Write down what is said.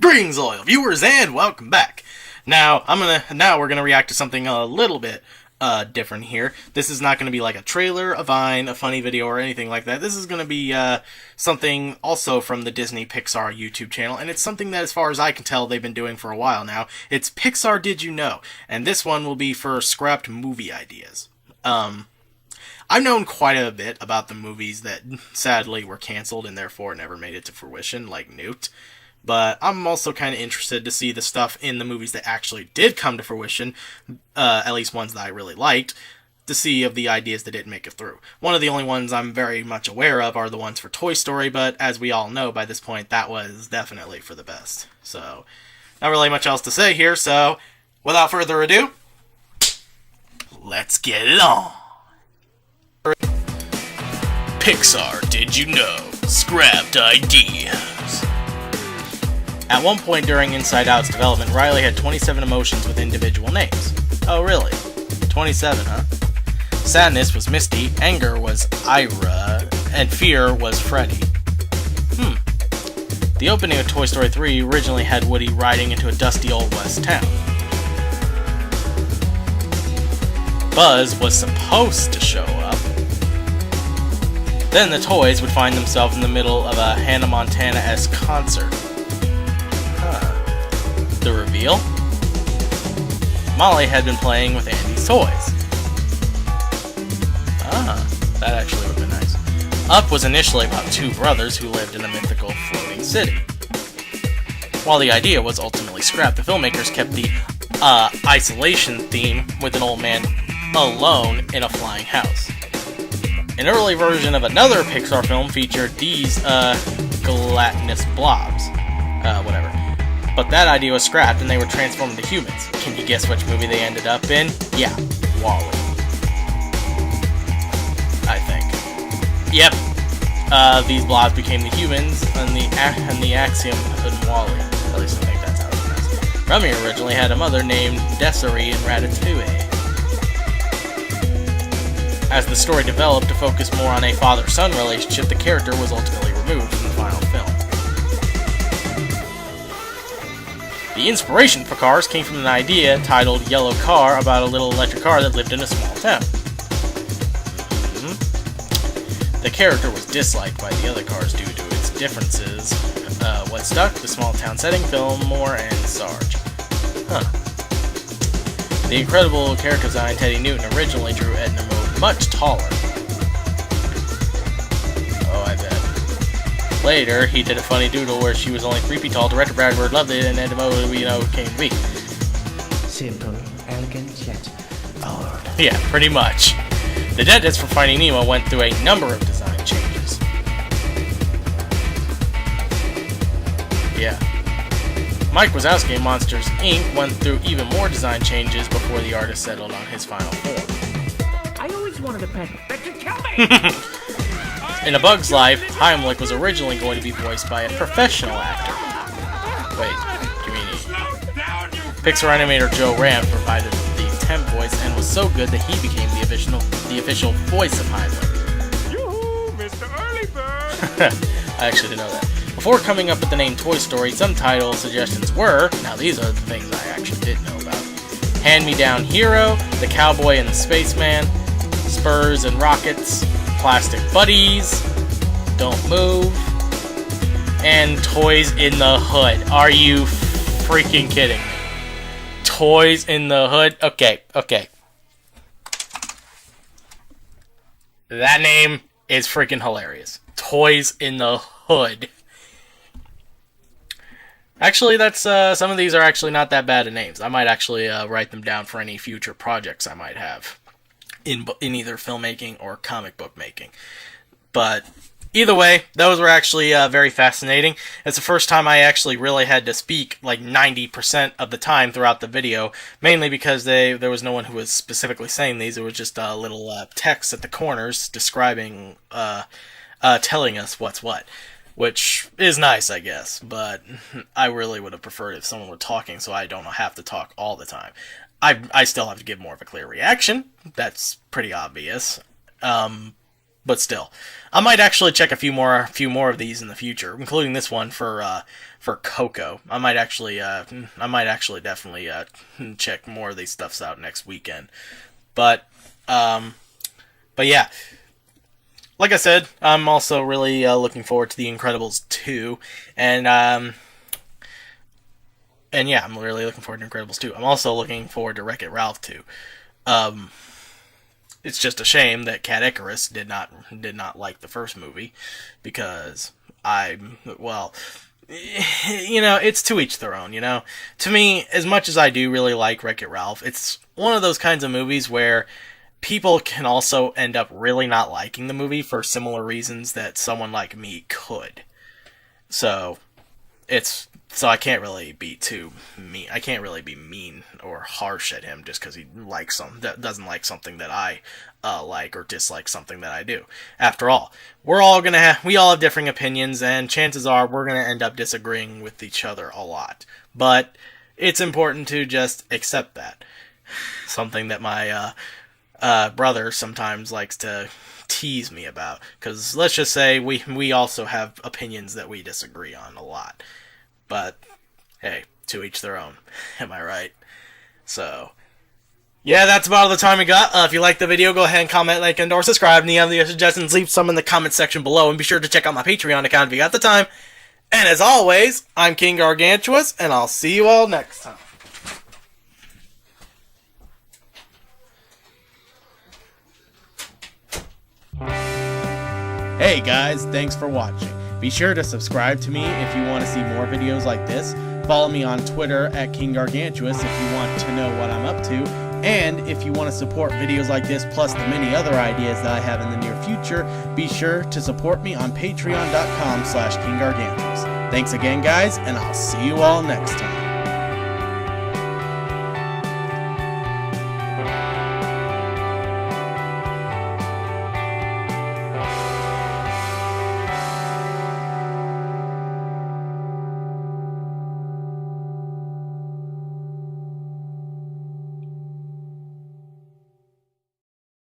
Greetings, loyal viewers, and welcome back. Now we're gonna react to something a little bit different here. This is not gonna be like a trailer, a vine, a funny video, or anything like that. This is gonna be something also from the Disney Pixar YouTube channel, and it's something that, as far as I can tell, they've been doing for a while now. It's Pixar Did You Know? And this one will be for scrapped movie ideas. I've known quite a bit about the movies that sadly were canceled and therefore never made it to fruition, like Newt. But I'm also kind of interested to see the stuff in the movies that actually did come to fruition, at least ones that I really liked, to see of the ideas that didn't make it through. One of the only ones I'm very much aware of are the ones for Toy Story, but as we all know by this point, that was definitely for the best. So, not really much else to say here, so without further ado, let's get it on! Pixar Did You Know? Scrapped ideas. At one point during Inside Out's development, Riley had 27 emotions with individual names. Oh really? 27, huh? Sadness was Misty, anger was Ira, and fear was Freddy. The opening of Toy Story 3 originally had Woody riding into a dusty old west town. Buzz was supposed to show up. Then the toys would find themselves in the middle of a Hannah Montana-esque concert. The reveal? Molly had been playing with Andy's toys. That actually would have been nice. Up was initially about two brothers who lived in a mythical floating city. While the idea was ultimately scrapped, the filmmakers kept the isolation theme with an old man alone in a flying house. An early version of another Pixar film featured these gelatinous blobs. Whatever. But that idea was scrapped and they were transformed into humans. Can you guess which movie they ended up in? Yeah, WALL-E. I think. Yep. These blobs became the humans and the axiom in WALL-E. At least I think that's how it's pronounced. Rummy originally had a mother named Desiree in Ratatouille. As the story developed to focus more on a father-son relationship, the character was ultimately removed from the final film. The inspiration for Cars came from an idea titled Yellow Car about a little electric car that lived in a small town. The character was disliked by the other cars due to its differences. What stuck? The small town setting, Fillmore, and Sarge. The incredible character design Teddy Newton originally drew Edna Mode much taller. Oh, I bet. Later, he did a funny doodle where she was only 3 feet tall. Director Brad Bird loved it, and Edna Mode, came to be. Simple, elegant, yet bold. Yeah, pretty much. The dentist from Finding Nemo went through a number of design changes. Yeah. Mike Wazowski in Monsters, Inc. went through even more design changes before the artist settled on his final form. I always wanted a pet that could kill me! In A Bug's Life, Heimlich was originally going to be voiced by a professional actor. Wait, do you mean Pixar animator Joe Ram provided the temp voice and was so good that he became the official voice of Heimlich. Yoo-hoo, Mr. Early Bird! I actually didn't know that. Before coming up with the name Toy Story, some title suggestions were, now these are the things I actually did know about: Hand Me Down Hero, The Cowboy and the Spaceman, Spurs and Rockets, Plastic Buddies, Don't Move, and Toys in the Hood. Are you freaking kidding me? Toys in the Hood? Okay. That name is freaking hilarious. Toys in the Hood. Actually, that's some of these are actually not that bad of names. I might actually write them down for any future projects I might have in either filmmaking or comic book making. But either way, those were actually very fascinating. It's the first time I actually really had to speak like 90% of the time throughout the video, mainly because there was no one who was specifically saying these. It was just a little text at the corners describing, telling us what's what. Which is nice, I guess, but I really would have preferred if someone were talking so I don't have to talk all the time. I still have to give more of a clear reaction. That's pretty obvious. but still, I might actually check a few more of these in the future, including this one for Coco. I might actually definitely check more of these stuffs out next weekend. But yeah, like I said, I'm also really looking forward to The Incredibles 2, and yeah, I'm really looking forward to Incredibles 2. I'm also looking forward to Wreck-It Ralph 2. It's just a shame that Cat Icarus did not like the first movie, because it's to each their own, To me, as much as I do really like Wreck-It Ralph, it's one of those kinds of movies where people can also end up really not liking the movie for similar reasons that someone like me could. So I can't really be too mean. I can't really be mean or harsh at him just because he doesn't like something that I like, or dislike something that I do. After all, we all have differing opinions, and chances are we're gonna end up disagreeing with each other a lot. But it's important to just accept that. Something that my brother sometimes likes to tease me about, because let's just say we also have opinions that we disagree on a lot. But hey, to each their own. Am I right? So, yeah, that's about all the time we got. If you liked the video, go ahead and comment, like, and or subscribe. And you have any suggestions, leave some in the comment section below. And be sure to check out my Patreon account if you got the time. And as always, I'm King Gargantuas, and I'll see you all next time. Hey guys, thanks for watching. Be sure to subscribe to me if you want to see more videos like this. Follow me on Twitter at King Gargantuas if you want to know what I'm up to. And if you want to support videos like this, plus the many other ideas that I have in the near future, be sure to support me on patreon.com/KingGargantuas. Thanks again, guys, and I'll see you all next time.